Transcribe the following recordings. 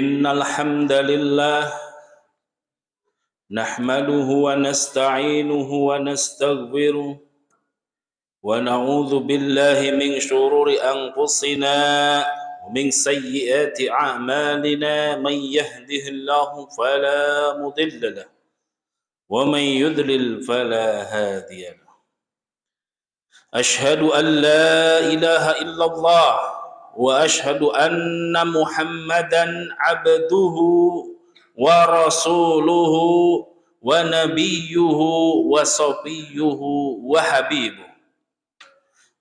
إن الحمد لله نحمده ونستعينه ونستغفره ونعوذ بالله من شرور أنفسنا ومن سيئات أعمالنا من يهده الله فلا مضل له ومن يضلل فلا هادي له أشهد أن لا إله إلا الله وأشهد أن محمدا عبده ورسوله ونبيه وصفيه وحبيبه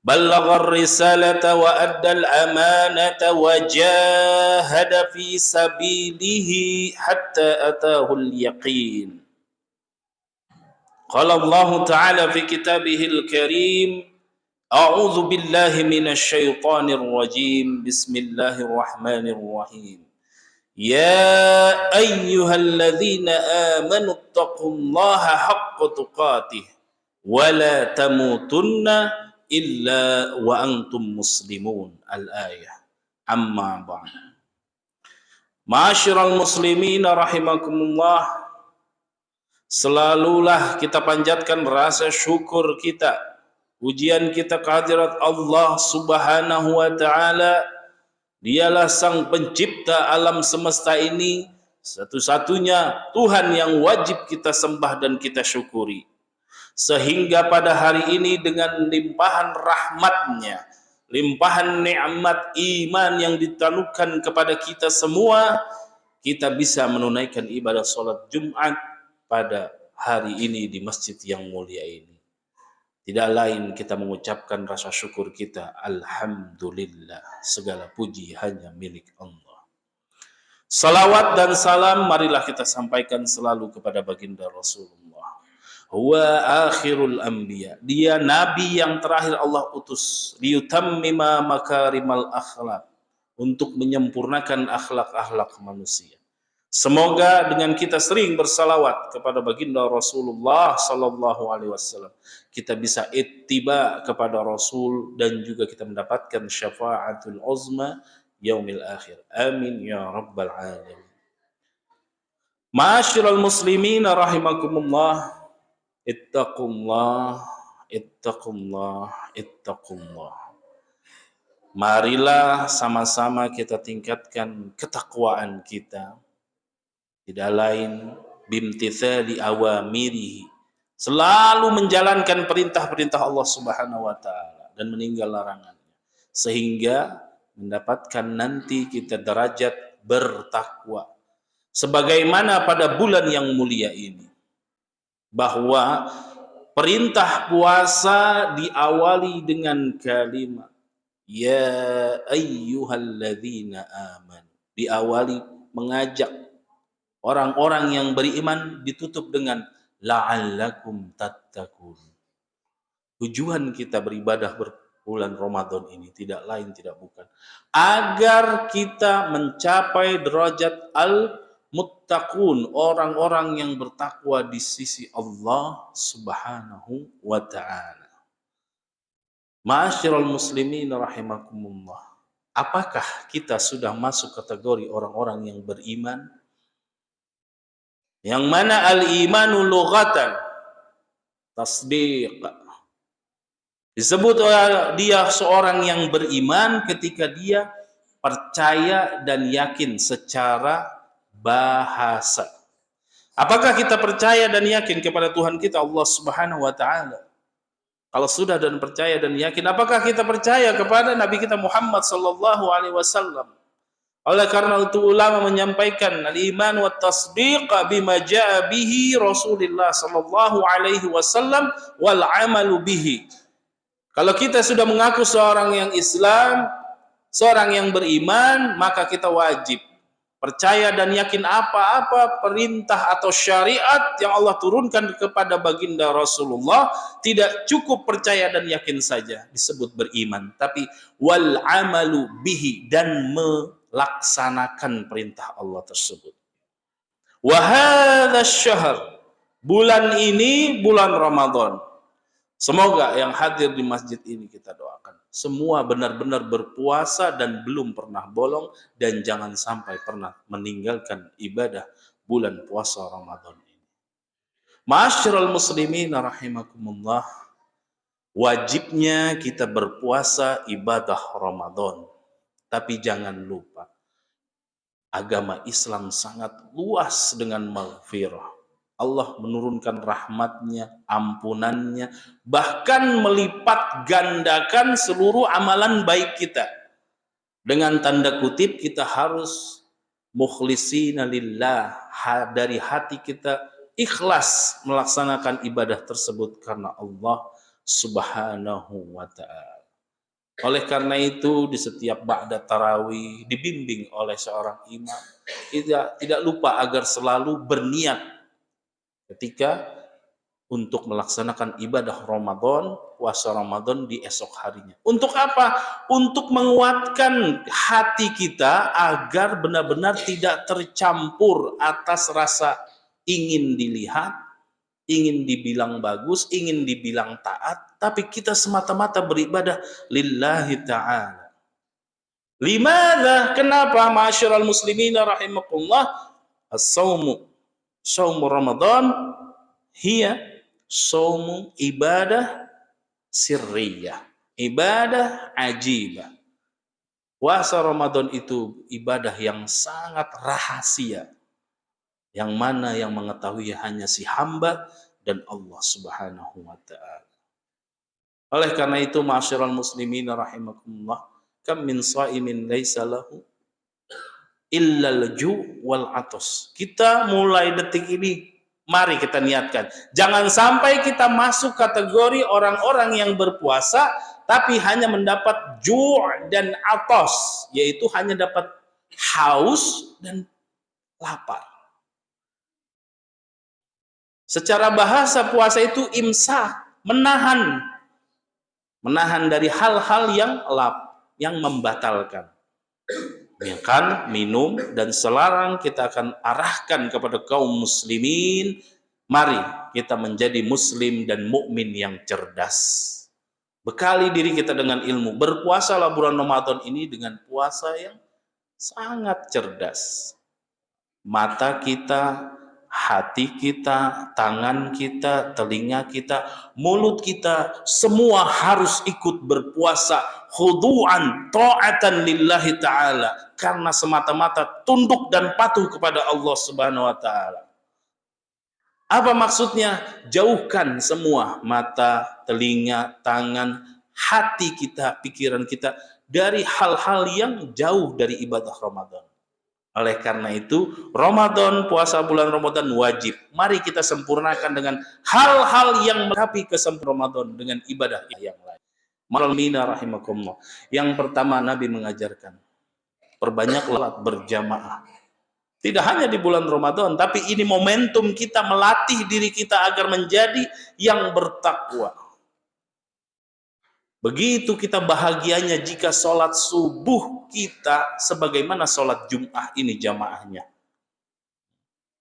بلغ الرسالة وأدى الأمانة وجاهد في سبيله حتى أتاه اليقين قال الله تعالى في كتابه الكريم أعوذ بالله من الشيطان الرجيم بسم الله الرحمن الرحيم يا أيها الذين آمنوا اتقوا الله حق تقاته ولا تموتن إلا وأنتم مسلمون الآية أما بعد Ma'asyiral muslimin rahimakumullah, selalulah kita panjatkan rasa syukur kita, pujian kita kehadirat Allah Subhanahu wa taala. Dialah sang pencipta alam semesta ini, satu-satunya Tuhan yang wajib kita sembah dan kita syukuri. Sehingga pada hari ini dengan limpahan rahmatnya, limpahan nikmat iman yang ditanukan kepada kita semua, kita bisa menunaikan ibadah sholat Jumat pada hari ini di masjid yang mulia ini. Tidak lain kita mengucapkan rasa syukur kita, Alhamdulillah, segala puji hanya milik Allah. Salawat dan salam marilah kita sampaikan selalu kepada baginda Rasulullah. Huwa akhirul anbiya, dia nabi yang terakhir Allah utus, liyutammima makarimal akhlak, untuk menyempurnakan akhlak-akhlak manusia. Semoga dengan kita sering bersalawat kepada baginda Rasulullah sallallahu alaihi wasallam, kita bisa ittiba kepada Rasul dan juga kita mendapatkan syafaatul uzma yaumil akhir. Amin ya rabbal alamin. Ma'asyiral muslimin rahimakumullah, ittaqullah, ittaqullah, ittaqullah. Marilah sama-sama kita tingkatkan ketakwaan kita. Tidak lain bimtithali awamirihi, selalu menjalankan perintah-perintah Allah Subhanahu wa taala dan meninggal larangannya, sehingga mendapatkan nanti kita derajat bertakwa. Sebagaimana pada bulan yang mulia ini, bahwa perintah puasa diawali dengan kalimat ya ayyuhalladzina amanu, diawali mengajak orang-orang yang beriman, ditutup dengan la'allakum tattaqun. Tujuan kita beribadah berbulan Ramadan ini tidak lain tidak bukan agar kita mencapai derajat al-muttaqun, orang-orang yang bertakwa di sisi Allah Subhanahu wa taala. Ma'asyiral muslimin rahimakumullah, apakah kita sudah masuk kategori orang-orang yang beriman? Yang mana al-imanu lughatan tasdiq, disebut dia seorang yang beriman ketika dia percaya dan yakin secara bahasa. Apakah kita percaya dan yakin kepada Tuhan kita Allah Subhanahu wa taala? Kalau sudah dan percaya dan yakin, apakah kita percaya kepada Nabi kita Muhammad sallallahu alaihi wasallam? Oleh karena itu ulama menyampaikan al-iman wa tasdiq bima jaa bihi Rasulullah sallallahu alaihi wasallam wal amalu bihi. Kalau kita sudah mengaku seorang yang Islam, seorang yang beriman, maka kita wajib percaya dan yakin apa-apa perintah atau syariat yang Allah turunkan kepada baginda Rasulullah. Tidak cukup percaya dan yakin saja disebut beriman, tapi wal amalu bihi, dan melaksanakan perintah Allah tersebut. Wa hadzal syahr, bulan ini bulan Ramadan, Semoga yang hadir di masjid ini kita doakan semua benar-benar berpuasa dan belum pernah bolong, dan jangan sampai pernah meninggalkan ibadah bulan puasa Ramadan ini. Ma'asyiral muslimin rahimakumullah, wajibnya kita berpuasa ibadah Ramadan. Tapi jangan lupa, agama Islam sangat luas dengan maghfirah. Allah menurunkan rahmatnya, ampunannya, bahkan melipat gandakan seluruh amalan baik kita. Dengan tanda kutip, kita harus mukhlishina lillah, dari hati kita ikhlas melaksanakan ibadah tersebut karena Allah Subhanahu wa ta'ala. Oleh karena itu, di setiap ba'da tarawih dibimbing oleh seorang imam, tidak lupa agar selalu berniat ketika untuk melaksanakan ibadah Ramadan, puasa Ramadan di esok harinya. Untuk apa? Untuk menguatkan hati kita agar benar-benar tidak tercampur atas rasa ingin dilihat, ingin dibilang bagus, ingin dibilang taat, tapi kita semata-mata beribadah lillahi ta'ala. Limadha? Kenapa? Ma'asyiral muslimin rahimakumullah, saumu Ramadan hiya saumu ibadah sirriyah, ibadah ajibah. Puasa Ramadan itu ibadah yang sangat rahasia, yang mana yang mengetahui hanya si hamba dan Allah Subhanahu wa ta'ala. Oleh karena itu, ma'asyiral muslimin rahimakumullah, kam min shaimin laisa lahu illa al-ju' wal atas. Kita mulai detik ini, mari kita niatkan, jangan sampai kita masuk kategori orang-orang yang berpuasa tapi hanya mendapat ju' dan atas, yaitu hanya dapat haus dan lapar. Secara bahasa puasa itu imsak, menahan dari hal-hal yang membatalkan. Makan, minum, dan selarang kita akan arahkan kepada kaum muslimin, mari kita menjadi muslim dan mukmin yang cerdas. Bekali diri kita dengan ilmu. Berpuasalah bulan Ramadan ini dengan puasa yang sangat cerdas. Mata kita, hati kita, tangan kita, telinga kita, mulut kita, semua harus ikut berpuasa khudu'an ta'atan lillahi ta'ala, karena semata-mata tunduk dan patuh kepada Allah Subhanahu wa ta'ala. Apa maksudnya? Jauhkan semua mata, telinga, tangan, hati kita, pikiran kita dari hal-hal yang jauh dari ibadah Ramadan. Oleh karena itu, Ramadan, puasa bulan Ramadan wajib. Mari kita sempurnakan dengan hal-hal yang melengkapi kesempurnaan Ramadan dengan ibadah yang lain. Malamina rahimakumullah. Yang pertama, Nabi mengajarkan, perbanyak salat berjamaah. Tidak hanya di bulan Ramadan, tapi ini momentum kita melatih diri kita agar menjadi yang bertakwa. Begitu kita bahagianya jika sholat subuh kita sebagaimana sholat Jum'ah ini jamaahnya.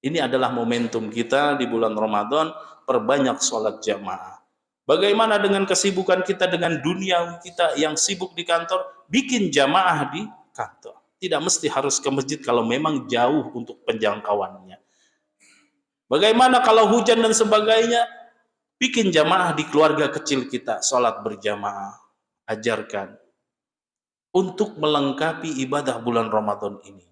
Ini adalah momentum kita di bulan Ramadan, perbanyak sholat jamaah. Bagaimana dengan kesibukan kita dengan dunia kita yang sibuk di kantor, bikin jamaah di kantor. Tidak mesti harus ke masjid kalau memang jauh untuk penjangkauannya. Bagaimana kalau hujan dan sebagainya, bikin jamaah di keluarga kecil kita, sholat berjamaah, ajarkan untuk melengkapi ibadah bulan Ramadan ini.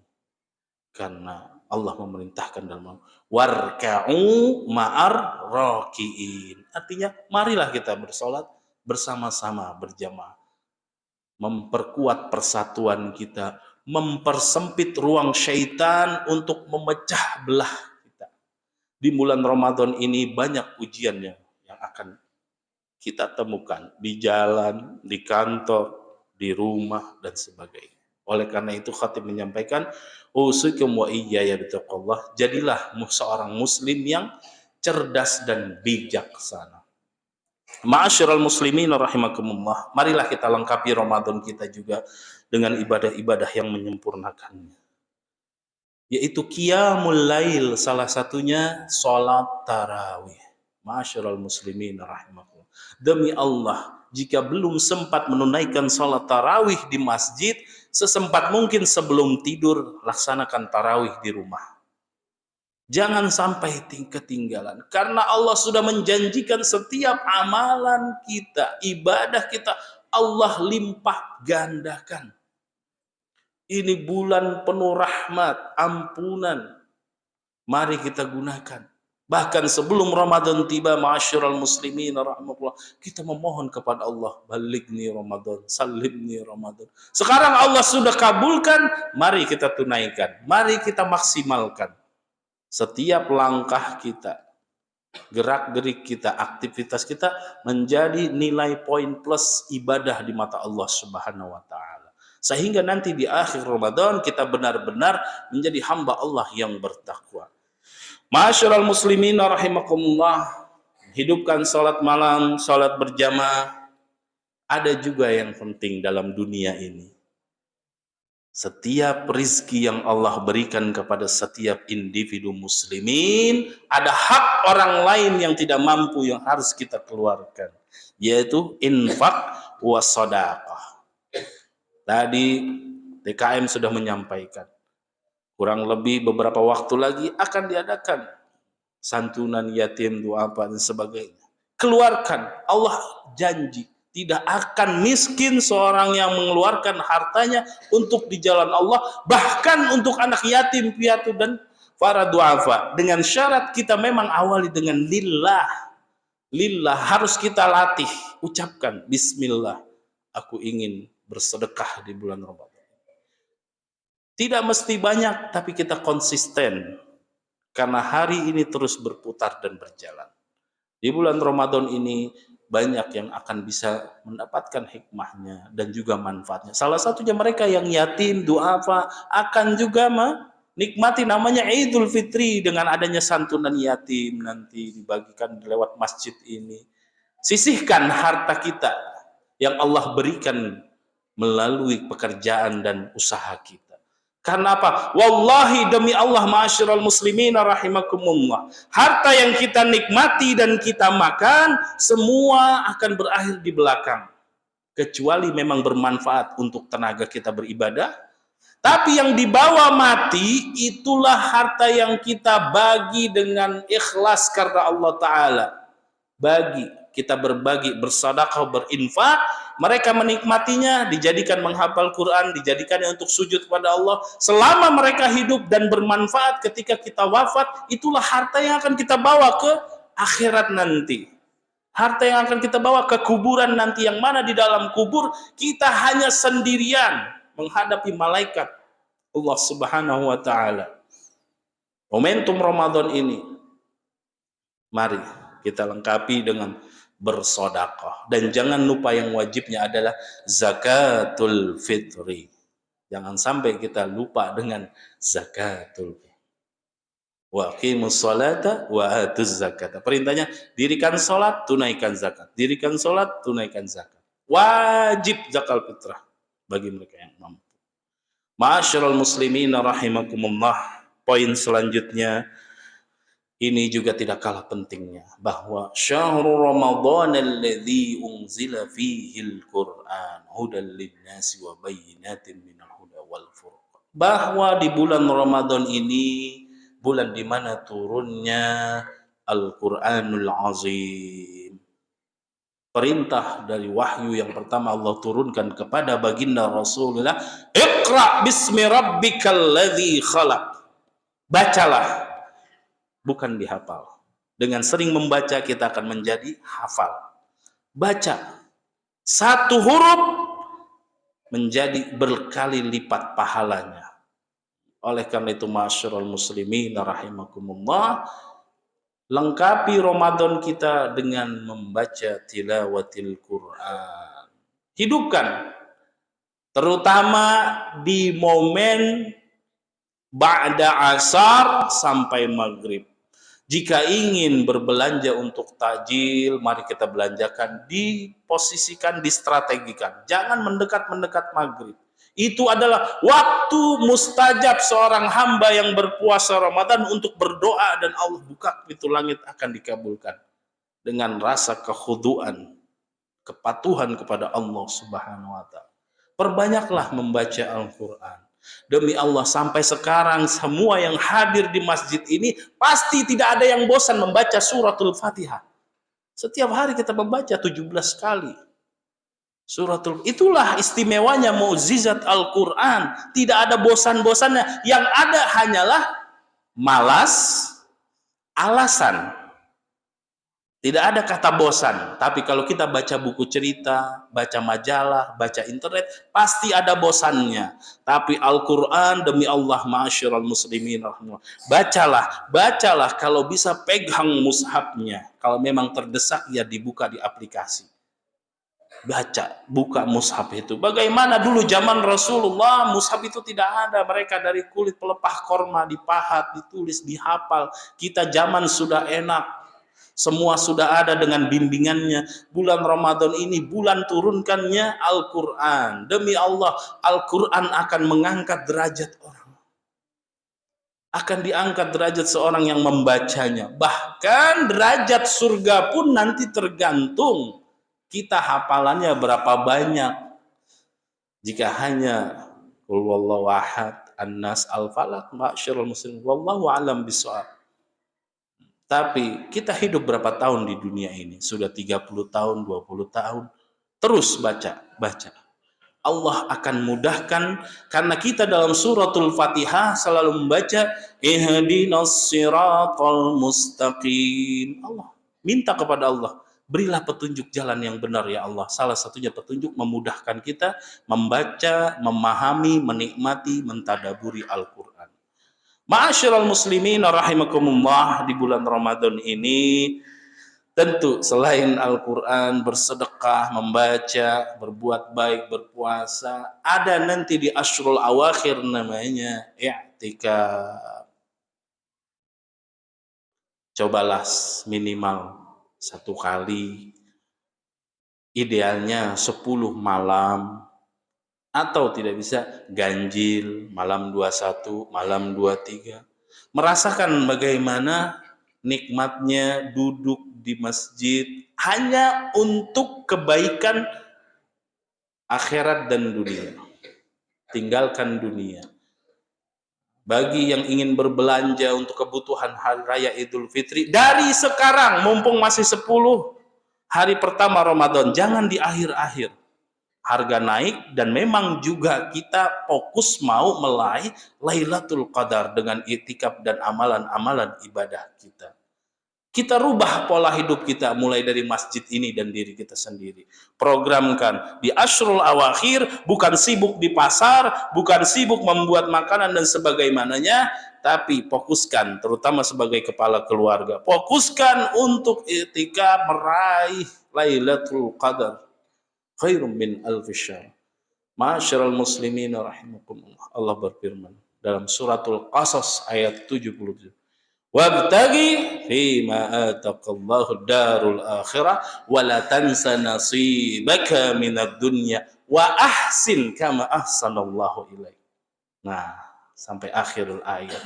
Karena Allah memerintahkan dalam warka'u ma'ar raki'in. Artinya, marilah kita bersolat bersama-sama berjamaah. Memperkuat persatuan kita, mempersempit ruang syaitan untuk memecah belah kita. Di bulan Ramadan ini banyak ujian yang akan kita temukan di jalan, di kantor, di rumah, dan sebagainya. Oleh karena itu khatib menyampaikan, usikum wa iyaya bitaqwallah, jadilah seorang muslim yang cerdas dan bijaksana. Ma'asyiral muslimin rahimakumullah, marilah kita lengkapi Ramadan kita juga dengan ibadah-ibadah yang menyempurnakannya, yaitu qiyamul lail, salah satunya sholat tarawih. Ma'asyiral muslimin rahimakumullah, Demi Allah, jika belum sempat menunaikan salat tarawih di masjid, sesempat mungkin sebelum tidur laksanakan tarawih di rumah. Jangan sampai ketinggalan, karena Allah sudah menjanjikan setiap amalan kita, ibadah kita, Allah limpah gandakan. Ini bulan penuh rahmat, ampunan. Mari kita gunakan. Bahkan sebelum Ramadan tiba, ma'asyiral muslimin rahmatullah, kita memohon kepada Allah, balighni Ramadan, salimni Ramadan. Sekarang Allah sudah kabulkan, mari kita tunaikan, mari kita maksimalkan. Setiap langkah kita, gerak-gerik kita, aktivitas kita menjadi nilai poin plus ibadah di mata Allah Subhanahu wa taala. Sehingga nanti di akhir Ramadan kita benar-benar menjadi hamba Allah yang bertakwa. Ma'asyiral muslimin rahimakumullah, hidupkan salat malam, salat berjamaah. Ada juga yang penting dalam dunia ini. Setiap rizki yang Allah berikan kepada setiap individu muslimin, ada hak orang lain yang tidak mampu yang harus kita keluarkan, yaitu infak wa shadaqah. Tadi TKM sudah menyampaikan, kurang lebih beberapa waktu lagi akan diadakan santunan yatim, doa apa dan sebagainya. Keluarkan, Allah janji tidak akan miskin seorang yang mengeluarkan hartanya untuk di jalan Allah, bahkan untuk anak yatim piatu dan para duafa. Dengan syarat kita memang awali dengan lillah. Lillah harus kita latih. Ucapkan bismillah, aku ingin bersedekah di bulan Ramadan. Tidak mesti banyak, tapi kita konsisten. Karena hari ini terus berputar dan berjalan. Di bulan Ramadan ini banyak yang akan bisa mendapatkan hikmahnya dan juga manfaatnya. Salah satunya mereka yang yatim, duafa akan juga menikmati namanya Idul Fitri dengan adanya santunan yatim nanti dibagikan lewat masjid ini. Sisihkan harta kita yang Allah berikan melalui pekerjaan dan usaha kita. Karena apa? Wallahi demi Allah ma'asyiral muslimin rahimakumullah, harta yang kita nikmati dan kita makan semua akan berakhir di belakang, kecuali memang bermanfaat untuk tenaga kita beribadah. Tapi yang dibawa mati itulah harta yang kita bagi dengan ikhlas karena Allah Ta'ala. Bagi, kita berbagi, bersedekah, berinfak. Mereka menikmatinya, dijadikan menghafal Quran, dijadikannya untuk sujud kepada Allah. Selama mereka hidup dan bermanfaat, ketika kita wafat, itulah harta yang akan kita bawa ke akhirat nanti. Harta yang akan kita bawa ke kuburan nanti, yang mana di dalam kubur kita hanya sendirian menghadapi malaikat Allah Subhanahu wa taala. Momentum Ramadan ini, mari kita lengkapi dengan bersedekah, dan jangan lupa yang wajibnya adalah zakatul fitri. Jangan sampai kita lupa dengan zakatul fitri. Wa aqimus sholata wa atuz zakata. Perintahnya dirikan salat, tunaikan zakat. Dirikan salat, tunaikan zakat. Wajib zakat fitrah bagi mereka yang mampu. Ma'asyiral muslimin rahimakumullah. Poin selanjutnya ini juga tidak kalah pentingnya, bahwa syahrul Ramadan alladzi unzila fihi al-Qur'an hudal lin-nasi wa bayyinatin minal huda wal furqan. Bahwa di bulan Ramadan ini bulan di mana turunnya Al-Qur'anul Azim. Perintah dari wahyu yang pertama Allah turunkan kepada baginda Rasulullah, Iqra bismi rabbikal ladzi khalaq. Bacalah, bukan dihafal. Dengan sering membaca kita akan menjadi hafal. Baca. Satu huruf menjadi berkali lipat pahalanya. Oleh karena itu ma'asyiral muslimin rahimakumullah, lengkapi Ramadan kita dengan membaca tilawatil Quran. Hidupkan. Terutama di momen ba'da asar sampai maghrib. Jika ingin berbelanja untuk takjil, mari kita belanjakan, diposisikan, distrategikan. Jangan mendekat-mendekat maghrib. Itu adalah waktu mustajab seorang hamba yang berpuasa Ramadan untuk berdoa dan Allah buka pintu langit akan dikabulkan. Dengan rasa kekhuduan, kepatuhan kepada Allah Subhanahu wa taala. Perbanyaklah membaca Al-Qur'an. Demi Allah, sampai sekarang semua yang hadir di masjid ini pasti tidak ada yang bosan membaca suratul Fatihah. Setiap hari kita membaca 17 kali. Itulah istimewanya mukjizat Al-Qur'an. Tidak ada bosan-bosannya. Yang ada hanyalah malas, alasan. Tidak ada kata bosan. Tapi kalau kita baca buku cerita, baca majalah, baca internet, pasti ada bosannya. Tapi Al-Quran, demi Allah, ma'asyiral muslimin, bacalah kalau bisa pegang mushafnya. Kalau memang terdesak, ya dibuka di aplikasi. Buka mushaf itu. Bagaimana dulu zaman Rasulullah, mushaf itu tidak ada. Mereka dari kulit pelepah korma, dipahat, ditulis, dihafal. Kita zaman sudah enak. Semua sudah ada dengan bimbingannya. Bulan Ramadan ini bulan turunkannya Al-Quran. Demi Allah, Al-Quran akan mengangkat derajat orang. Akan diangkat derajat seorang yang membacanya. Bahkan derajat surga pun nanti tergantung kita hafalannya berapa banyak. Jika hanya Qul huwallahu ahad, An-Nas, Al-Falaq, ma'asyiral muslimin, wallahu a'lam bishawab. Tapi kita hidup berapa tahun di dunia ini? Sudah 30 tahun, 20 tahun. Terus baca. Allah akan mudahkan, karena kita dalam suratul Fatihah selalu membaca ihdinas siratal mustaqim. Allah minta kepada Allah, berilah petunjuk jalan yang benar ya Allah. Salah satunya petunjuk memudahkan kita membaca, memahami, menikmati, mentadaburi Al-Quran. Ma'asyiral muslimin rahimakumullah, di bulan Ramadan ini tentu selain Al-Quran, bersedekah, membaca, berbuat baik, berpuasa, ada nanti di Ashrul Awakhir namanya i'tikaf. Cobalah minimal 1 kali, idealnya 10 malam, atau tidak bisa ganjil, malam 21, malam 23. Merasakan bagaimana nikmatnya duduk di masjid hanya untuk kebaikan akhirat dan dunia. Tinggalkan dunia. Bagi yang ingin berbelanja untuk kebutuhan hari raya Idul Fitri, dari sekarang mumpung masih 10 hari pertama Ramadan, jangan di akhir-akhir. Harga naik, dan memang juga kita fokus mau meraih Lailatul Qadar dengan i'tikaf dan amalan-amalan ibadah kita. Kita rubah pola hidup kita mulai dari masjid ini dan diri kita sendiri. Programkan di Ashrul Awakhir, bukan sibuk di pasar, bukan sibuk membuat makanan dan sebagaimananya, tapi fokuskan, terutama sebagai kepala keluarga, fokuskan untuk i'tikaf meraih Lailatul Qadar. Khairum min alfi syahr. Ma'asyiral muslimin rahimakumullah. Allah berfirman dalam suratul Qasas ayat 77. Wabtaghi fima ataqallahu darul akhirah wa la tansa nasibaka minad dunya wa ahsin kama ahsanallahu ilaik. Nah, sampai akhirul ayat.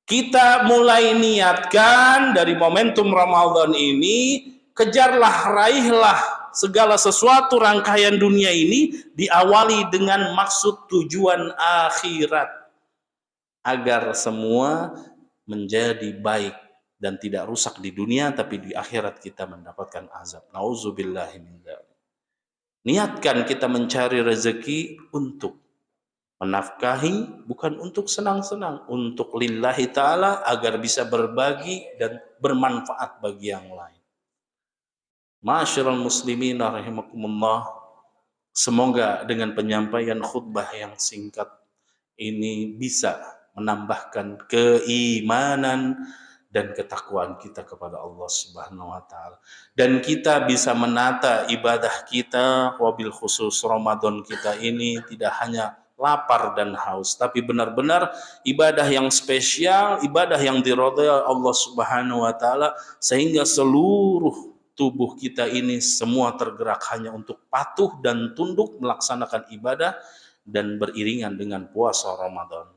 Kita mulai niatkan dari momentum Ramadan ini, kejarlah, raihlah segala sesuatu rangkaian dunia ini diawali dengan maksud tujuan akhirat, agar semua menjadi baik dan tidak rusak di dunia, tapi di akhirat kita mendapatkan azab. Nauzubillahi min dzalik. Niatkan kita mencari rezeki untuk menafkahi, bukan untuk senang-senang, untuk lillahi ta'ala, agar bisa berbagi dan bermanfaat bagi yang lain. Ma'asyiral muslimin rahimakumullah, semoga dengan penyampaian khutbah yang singkat ini bisa menambahkan keimanan dan ketakwaan kita kepada Allah Subhanahu wa taala, dan kita bisa menata ibadah kita, wabil khusus Ramadan kita ini tidak hanya lapar dan haus, tapi benar-benar ibadah yang spesial, ibadah yang diridhai Allah Subhanahu wa taala, sehingga seluruh tubuh kita ini semua tergerak hanya untuk patuh dan tunduk melaksanakan ibadah dan beriringan dengan puasa Ramadan.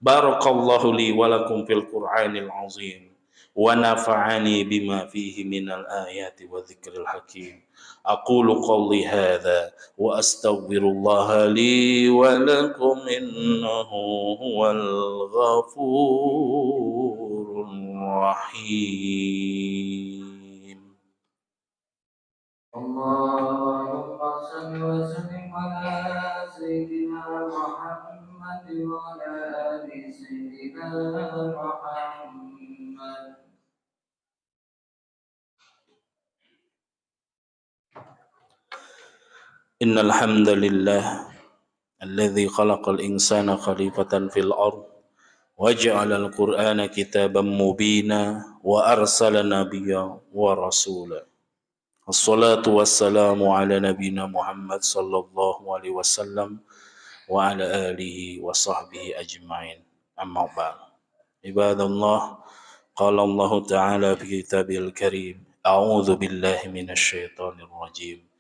Barakallahu li wa lakum fil Qur'anil azim. ونفعني بما فيه من الآيات والذكر الحكيم. أقول قولي هذا وأستغفر الله لي ولكم إنه هو الغفور الرحيم. اللهم صل وسلم على سيدنا محمد وعلى آل سيدنا محمد. إن الحمد لله الذي خلق الإنسان خليفة في الأرض وجعل القرآن كتابا مبينا وأرسل نبيا ورسولا. الصلاة والسلام على نبينا محمد صلى الله عليه وسلم وعلى آله وصحبه أجمعين. أما بعد، عباد الله، قال الله تعالى في كتابه الكريم: أعوذ بالله من الشيطان الرجيم.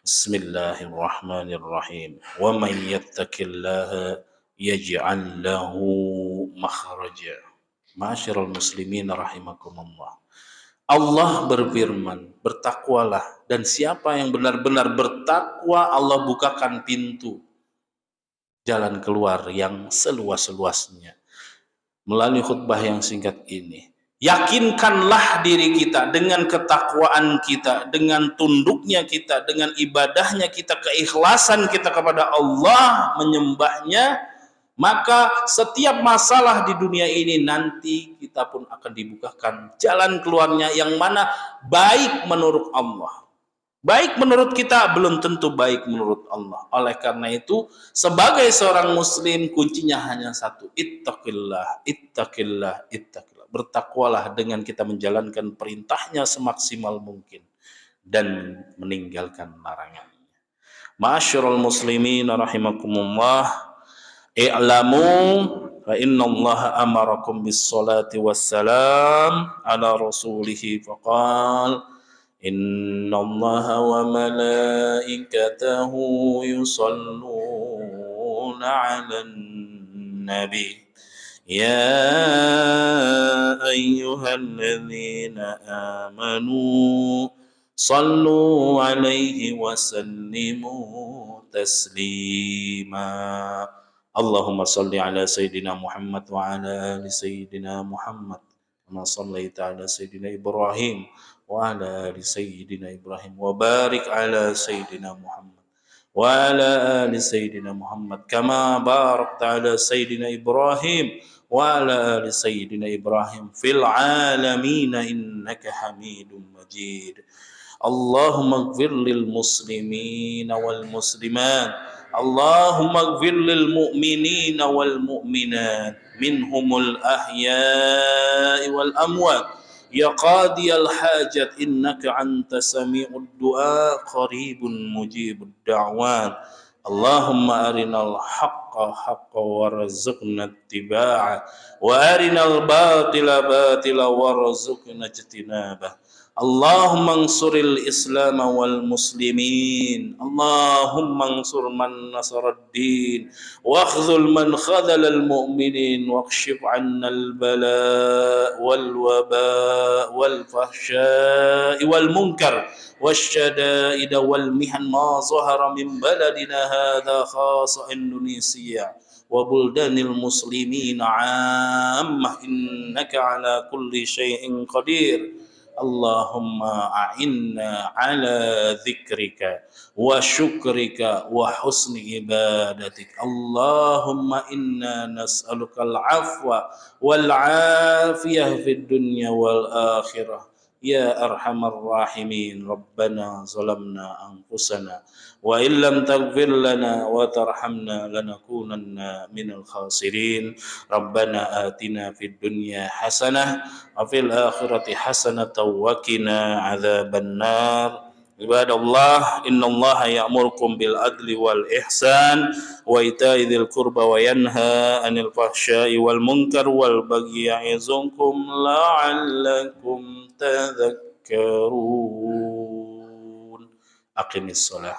بسم الله الرحمن الرحيم. ومن يتق الله يجعل له مخرجا. Ma'asyiral muslimin rahimakumullah. Allah berfirman, bertakwalah, dan siapa yang benar-benar bertakwa, Allah bukakan pintu jalan keluar yang seluas-luasnya. Melalui khutbah yang singkat ini, yakinkanlah diri kita dengan ketakwaan kita, dengan tunduknya kita, dengan ibadahnya kita, keikhlasan kita kepada Allah, menyembahnya, maka setiap masalah di dunia ini nanti kita pun akan dibukakan jalan keluarnya yang mana baik menurut Allah. Baik menurut kita belum tentu baik menurut Allah. Oleh karena itu, sebagai seorang muslim kuncinya hanya satu: ittaqillah, ittaqillah, ittaqillah. Bertakwalah dengan kita menjalankan perintahnya semaksimal mungkin dan meninggalkan larangannya. Ma'asyiral muslimin rahimakumullah. I'lamu fa innallaha amarakum bis salati wassalam ala rasulih faqal innallaha wa malaikatahu yusalluna 'alan nabi ya ayyuhalladzina amanu sallu 'alaihi wa sallimu taslima. Allahumma salli ala Sayyidina Muhammad wa ala ali Sayyidina Muhammad kama sallaita ala Sayyidina Ibrahim wa ala ali Sayyidina Ibrahim wa barik ala Sayyidina Muhammad wa ala ali Sayyidina Muhammad kama barakta ala Sayyidina Ibrahim wa ala ali Sayyidina Ibrahim fil alamin innaka Hamidum Majid. Allahumma ighfir lil muslimin wal muslimat, Allahumma ighfir lil mu'minin wal mu'minat minhumul ahya'i wal amwat ya qadiyal hajat innaka anta sami'ud du'a qaribun mujibud da'wat. Allahumma arinal haqqa haqqa warzuqna ittiba'ah wa arinal batila batila warzuqna ijtinabah. Allahumma ansuril Islam wal muslimin, Allahumma ansur man nasaraddin wa khzul man khadhalal mu'minin wa kshif 'anna al bala wal waba wal fahsya'i wal munkar wasyada'id wal mihan ma zahara min baladina hadha khassa Indonesia wa buldanil muslimin 'ammah innaka 'ala kulli syai'in qadir. Allahumma a'inna ala dzikrika wa syukrika wa husni ibadatik. Allahumma inna nas'aluka al-afwa wal afiyah fid dunya wal akhirah. Ya arhamar rahimin. Rabbana zalamna anfusana wa illam taghfir lana wa tarhamna lanakunanna minal khasirin. Rabbana atina fid dunya hasanah wa fil akhirati hasanatan wa qina adzaban nar. Ibadallah, innallaha ya'murukum bil adli wal ihsan wa ita'i dzil qurba wa yanha 'anil fahsya'i wal munkar wal bagyi ya'izukum la'allakum tadhakkarun. Aqimis shalah.